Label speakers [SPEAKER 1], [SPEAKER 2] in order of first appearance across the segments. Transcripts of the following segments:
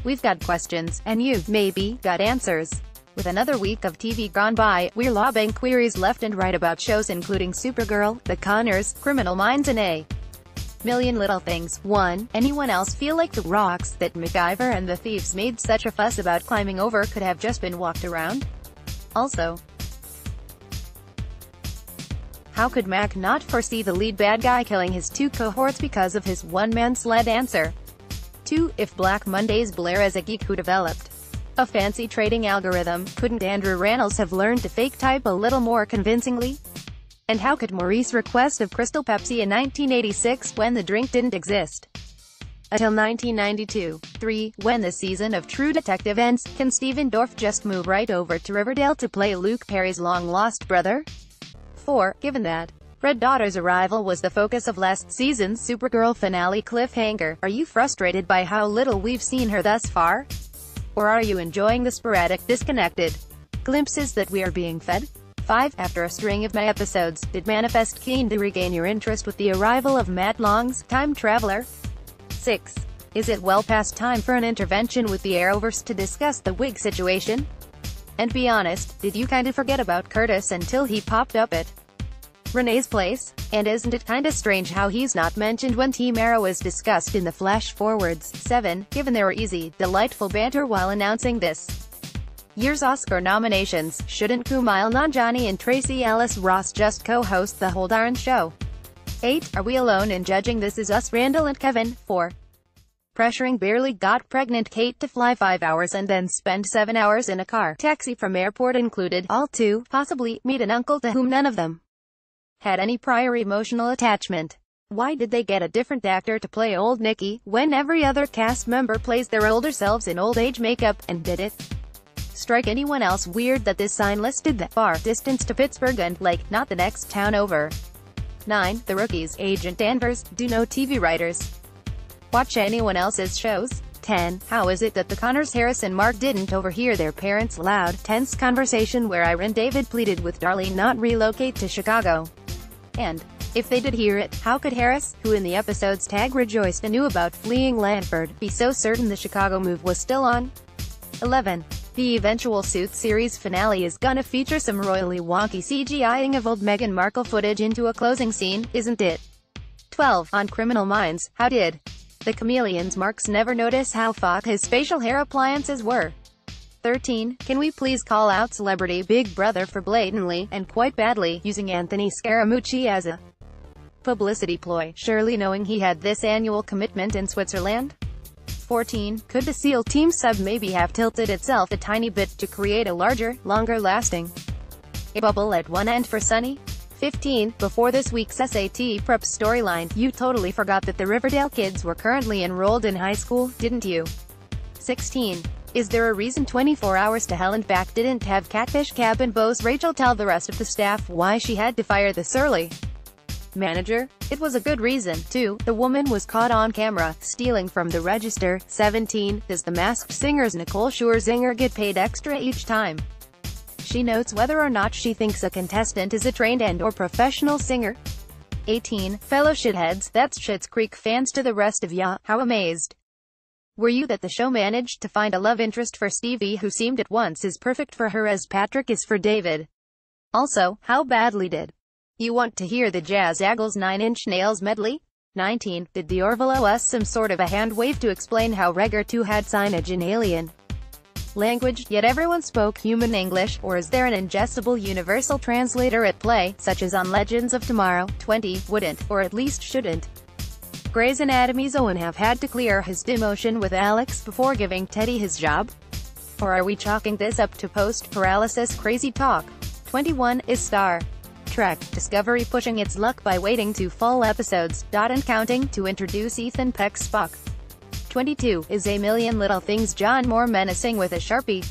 [SPEAKER 1] We've got questions, and you've, maybe, got answers. With another week of TV gone by, we're lobbing queries left and right about shows including Supergirl, The Conners, Criminal Minds and A Million Little Things. 1. Anyone else feel like the rocks that MacGyver and the thieves made such a fuss about climbing over could have just been walked around? Also, how could Mac not foresee the lead bad guy killing his two cohorts because of his one-man sled? Answer. 2. If Black Monday's Blair as a geek who developed a fancy trading algorithm, couldn't Andrew Rannells have learned to fake type a little more convincingly? And how could Maurice request of Crystal Pepsi in 1986 when the drink didn't exist until 1992? 3. When the season of True Detective ends, can Stephen Dorff just move right over to Riverdale to play Luke Perry's long-lost brother? 4. Given that Red Daughter's arrival was the focus of last season's Supergirl finale cliffhanger, are you frustrated by how little we've seen her thus far? Or are you enjoying the sporadic, disconnected glimpses that we are being fed? 5. After a string of May episodes, did manifest keen to regain your interest with the arrival of Matt Long's Time Traveler? 6. Is it well past time for an intervention with the Arrowverse to discuss the Wig situation? And be honest, did you kinda forget about Curtis until he popped up at Renee's place? And isn't it kinda strange how he's not mentioned when Team Arrow is discussed in the flash forwards? 7. Given their easy, delightful banter while announcing this year's Oscar nominations, shouldn't Kumail Nanjiani and Tracee Ellis Ross just co-host the whole darn show? 8. Are we alone in judging This Is Us? Randall and Kevin? 4. Pressuring barely got pregnant Kate to fly 5 hours and then spend 7 hours in a car taxi from airport included, all to, possibly, meet an uncle to whom none of them had any prior emotional attachment. Why did they get a different actor to play old Nikki, when every other cast member plays their older selves in old age makeup, and did it strike anyone else weird that this sign listed the far distance to Pittsburgh and, like, not the next town over? 9. The Rookies, Agent Danvers, do no TV writers watch anyone else's shows? 10. How is it that the Conners, Harris and Mark didn't overhear their parents' loud, tense conversation where Ira and David pleaded with Darlene not relocate to Chicago? And if they did hear it, how could Harris, who in the episode's tag rejoiced and knew about fleeing Lanford, be so certain the Chicago move was still on? 11. The eventual Suits series finale is gonna feature some royally wonky CGIing of old Meghan Markle footage into a closing scene, isn't it? 12. On Criminal Minds, how did the chameleon's marks never notice how fucked his facial hair appliances were? 13. Can we please call out celebrity Big Brother for blatantly, and quite badly, using Anthony Scaramucci as a publicity ploy, surely knowing he had this annual commitment in Switzerland? 14. Could the SEAL Team sub maybe have tilted itself a tiny bit to create a larger, longer-lasting bubble at one end for Sunny? 15. Before this week's SAT prep storyline, you totally forgot that the Riverdale kids were currently enrolled in high school, didn't you? 16. Is there a reason 24 Hours to Hell and Back didn't have Catfish Cabin boss Rachel tell the rest of the staff why she had to fire the surly manager? It was a good reason, too. The woman was caught on camera, stealing from the register. 17. Does the Masked Singer's Nicole Scherzinger get paid extra each time she notes whether or not she thinks a contestant is a trained and/or professional singer? 18. Fellow shitheads, that's Schitt's Creek fans to the rest of ya, how amazed were you that the show managed to find a love interest for Stevie who seemed at once as perfect for her as Patrick is for David? Also, how badly did you want to hear the Jazz Aggles 9 Inch Nails medley? 19. Did the Orville owe us some sort of a hand wave to explain how Regger 2 had signage in alien language, yet everyone spoke human English, or is there an ingestible universal translator at play, such as on Legends of Tomorrow? 20. Wouldn't, or at least shouldn't, Grey's Anatomy's Owen have had to clear his demotion with Alex before giving Teddy his job? Or are we chalking this up to post-paralysis crazy talk? 21. Is Star Trek Discovery pushing its luck by waiting 2 fall episodes, and counting, to introduce Ethan Peck's Spock? 22. Is A Million Little Things John more menacing with a Sharpie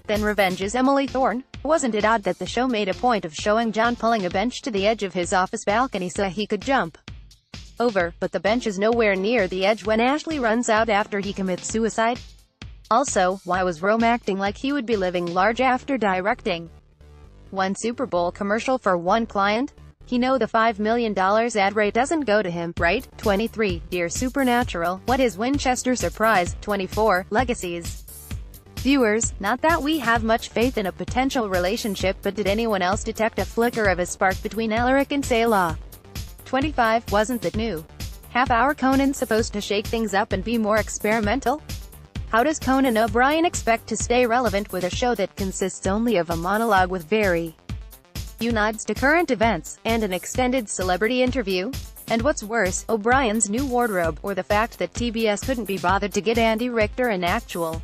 [SPEAKER 1] than Revenge's Emily Thorne? Wasn't it odd that the show made a point of showing John pulling a bench to the edge of his office balcony so he could jump over, but the bench is nowhere near the edge when Ashley runs out after he commits suicide? Also, why was Rome acting like he would be living large after directing one Super Bowl commercial for one client? He know the $5 million ad rate doesn't go to him, right? 23. Dear Supernatural, what is Winchester surprise? 24. Legacies. Viewers, not that we have much faith in a potential relationship, but did anyone else detect a flicker of a spark between Alaric and Selah? 25. Wasn't that new half-hour Conan supposed to shake things up and be more experimental? How does Conan O'Brien expect to stay relevant with a show that consists only of a monologue with very few nods to current events, and an extended celebrity interview? And what's worse, O'Brien's new wardrobe, or the fact that TBS couldn't be bothered to get Andy Richter an actual